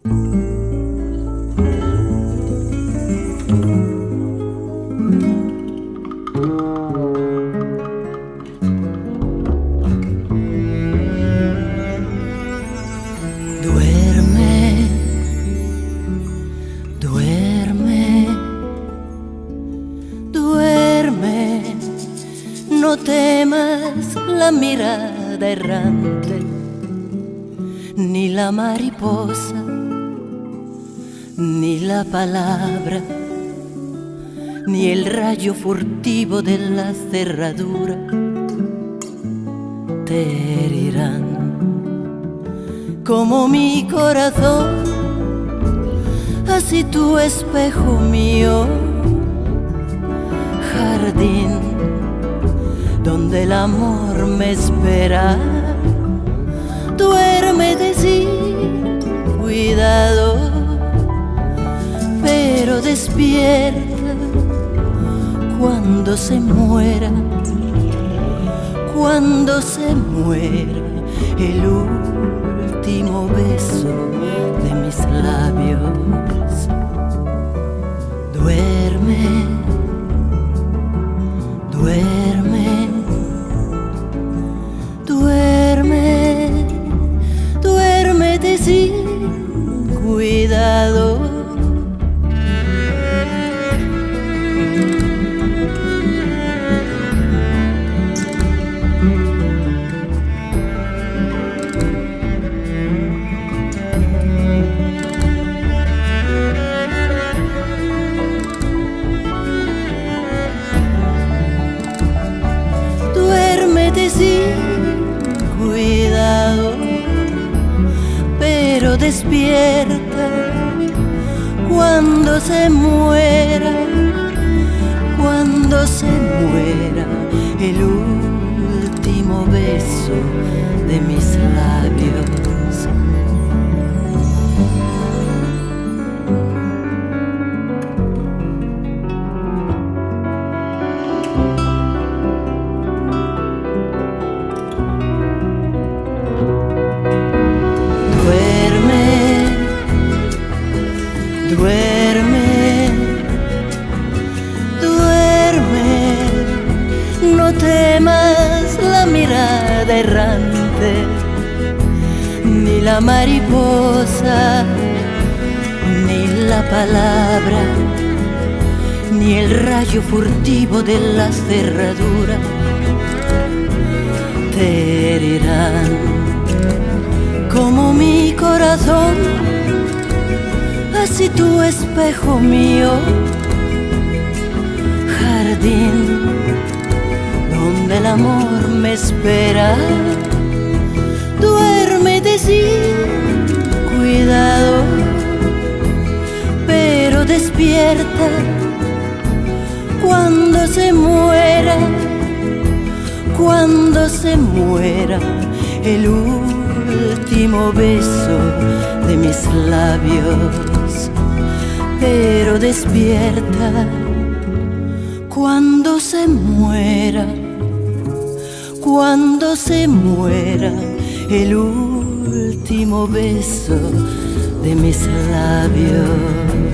Duerme, duerme, duerme, no temas la mirada errante, ni la mariposa, ni la palabra, ni el rayo furtivo de la cerradura te herirán. Como mi corazón, así tu espejo mío, jardín donde el amor me espera. Duérmete sin cuidado, pero despierta cuando se muera, cuando se muera el último beso de mis labios. Duerme, duerme, duerme, duérmete sin cuidado. Sin cuidado, pero despierta cuando se muera, cuando se muera el último beso de mis labios. Duerme, duerme, no temas la mirada errante, ni la mariposa, ni la palabra, ni el rayo furtivo de la cerradura te herirán. Como mi corazón, así tu espejo mío, jardín donde el amor me espera. Duérmete sin cuidado, pero despierta cuando se muera, cuando se muera el último beso de mis labios. Pero despierta cuando se muera, cuando se muera el último beso de mis labios.